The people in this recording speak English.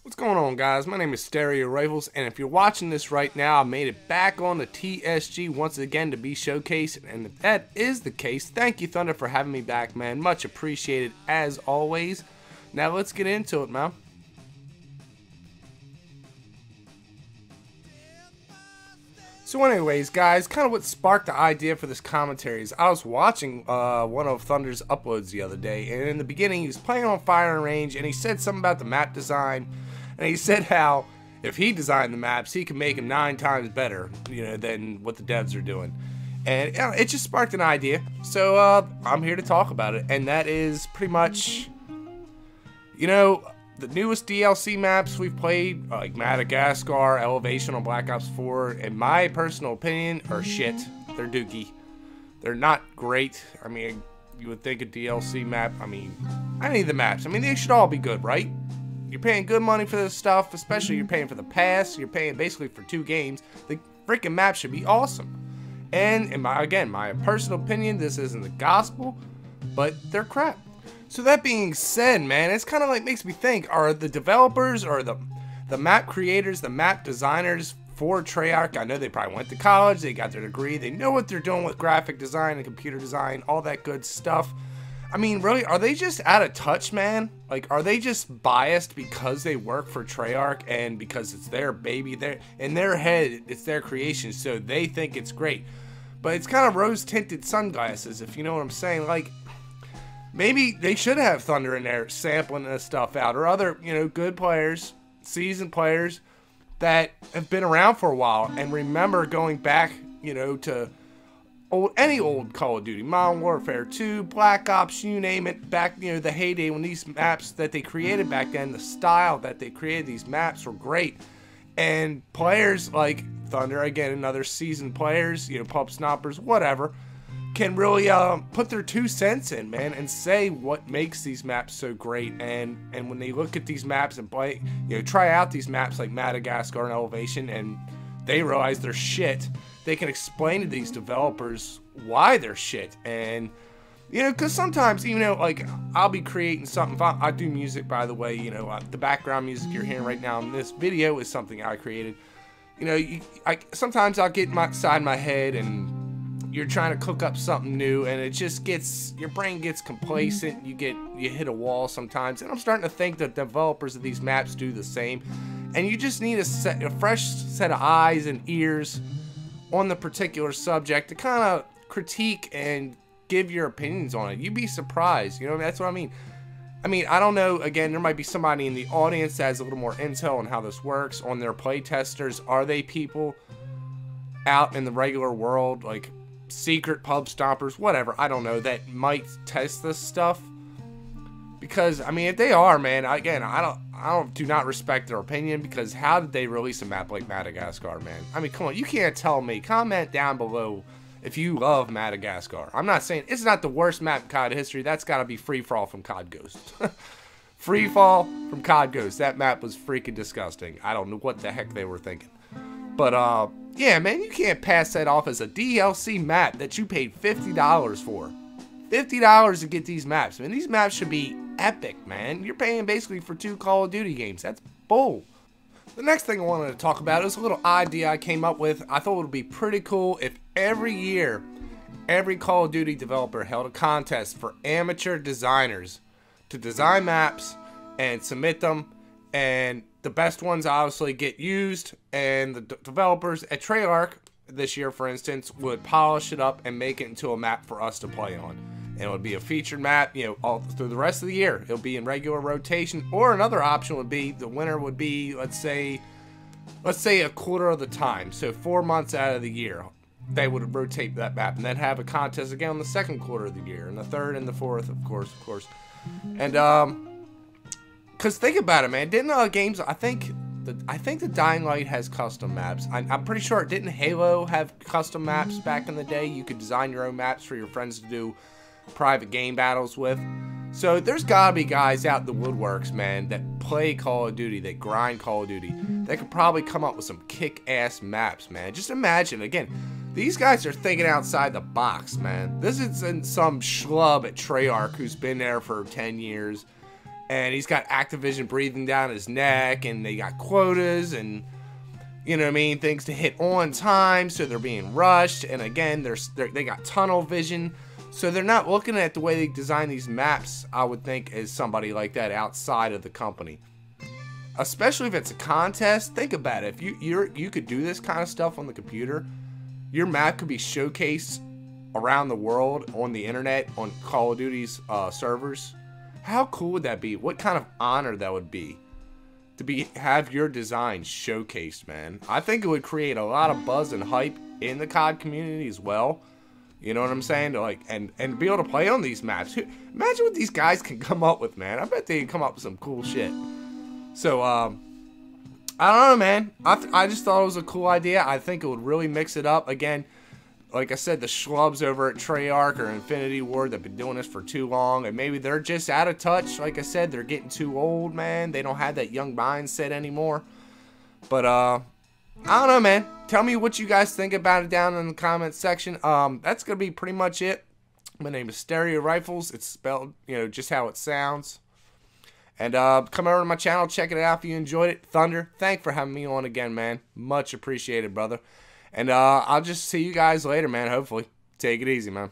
What's going on, guys? My name is Stereo Rifles, and if you're watching this right now, I made it back on the TSG once again to be showcased, and if that is the case, thank you, Thunder, for having me back, man. Much appreciated, as always. Now, let's get into it, man. So anyways, guys, kind of what sparked the idea for this commentary is I was watching one of Thunder's uploads the other day, and in the beginning he was playing on Fire and Range, and he said something about the map design, and he said how if he designed the maps, he could make them 9 times better, than what the devs are doing. And it just sparked an idea, so I'm here to talk about it, and that is pretty much, the newest DLC maps we've played, like Madagascar, Elevation on Black Ops 4, in my personal opinion, are shit. They're dookie. They're not great. I mean, you would think a DLC map, any of the maps, they should all be good, right? You're paying good money for this stuff, especially you're paying for the pass, you're paying basically for 2 games. The freaking map should be awesome. And in my personal opinion, this isn't the gospel, but they're crap. So that being said, man, it's kind of like makes me think, are the developers or the map creators, the map designers for Treyarch, I know they probably went to college, they got their degree, they know what they're doing with graphic design and computer design, all that good stuff. Really, are they just out of touch, man? Like, are they just biased because they work for Treyarch and because it's their baby? In their head, it's their creation, so they think it's great. But it's kind of rose-tinted sunglasses, if you know what I'm saying. Like, maybe they should have Thunder in there sampling this stuff out, or other, good players, seasoned players that have been around for a while and remember going back, to any old Call of Duty, Modern Warfare 2, Black Ops, you name it, back, the heyday when these maps that they created back then, the style that they created these maps were great. And players like Thunder, again, another seasoned players, pub snoppers, whatever, can really put their 2 cents in, man, and say what makes these maps so great. And when they look at these maps and play, try out these maps like Madagascar and Elevation, and they realize they're shit, they can explain to these developers why they're shit. And because sometimes, like, I'll be creating something. I do music, by the way. The background music you're hearing right now in this video is something I created. Sometimes I'll get inside my head and you're trying to cook up something new, and it just gets, your brain gets complacent, you hit a wall sometimes, and I'm starting to think that developers of these maps do the same, and you just need a fresh set of eyes and ears on the particular subject to kind of critique and give your opinions on it. You'd be surprised, that's what I mean. I don't know, again, there might be somebody in the audience that has a little more intel on how this works, on their play testers. Are they people out in the regular world, like secret pub stompers, whatever, I don't know, that might test this stuff? Because if they are, man, again, I do not respect their opinion, because how did they release a map like Madagascar, man? Come on, you can't tell me. Comment down below if you love Madagascar. I'm not saying it's not the worst map in COD history. That's got to be Freefall from COD Ghost. Freefall from COD Ghost. That map was freaking disgusting. I don't know what the heck they were thinking. But yeah, man, you can't pass that off as a DLC map that you paid $50 for. $50 to get these maps. These maps should be epic, man. You're paying basically for 2 Call of Duty games. That's bull. The next thing I wanted to talk about is a little idea I came up with. I thought it would be pretty cool if every year, every Call of Duty developer held a contest for amateur designers to design maps and submit them, and the best ones obviously get used, and the developers at Treyarch this year, for instance, would polish it up and make it into a map for us to play on. And it would be a featured map, all through the rest of the year. It'll be in regular rotation, or another option would be the winner would be, let's say a quarter of the time, so 4 months out of the year, they would rotate that map, and then have a contest again on the 2nd quarter of the year, and the 3rd and the 4th, of course. And because think about it, man, didn't games? I think the Dying Light has custom maps. I'm pretty sure, didn't Halo have custom maps back in the day? You could design your own maps for your friends to do private game battles with. So there's gotta be guys out in the woodworks, man, that play Call of Duty, that grind Call of Duty, that could probably come up with some kick-ass maps, man. Just imagine, again, these guys are thinking outside the box, man. This isn't some schlub at Treyarch who's been there for 10 years and he's got Activision breathing down his neck, and they got quotas, and you know what I mean, things to hit on time, so they're being rushed. And again, they got tunnel vision, so they're not looking at the way they design these maps, I would think, as somebody like that outside of the company. Especially if it's a contest. Think about it. If you could do this kind of stuff on the computer, your map could be showcased around the world on the internet on Call of Duty's servers. How cool would that be? What kind of honor that would be to have your design showcased, man. I think it would create a lot of buzz and hype in the COD community as well. You know what I'm saying? To like and be able to play on these maps. Imagine what these guys can come up with, man. I bet they can come up with some cool shit. So, I don't know, man. I just thought it was a cool idea. I think it would really mix it up. Again, like I said, the schlubs over at Treyarch or Infinity Ward that have been doing this for too long, and maybe they're just out of touch. Like I said, they're getting too old, man. They don't have that young mindset anymore. But, I don't know, man. Tell me what you guys think about it down in the comments section. That's going to be pretty much it. My name is Stereo Rifles. It's spelled, you know, just how it sounds. And come over to my channel, check it out if you enjoyed it. Thunder, thanks for having me on again, man. Much appreciated, brother. And I'll just see you guys later, man, hopefully. Take it easy, man.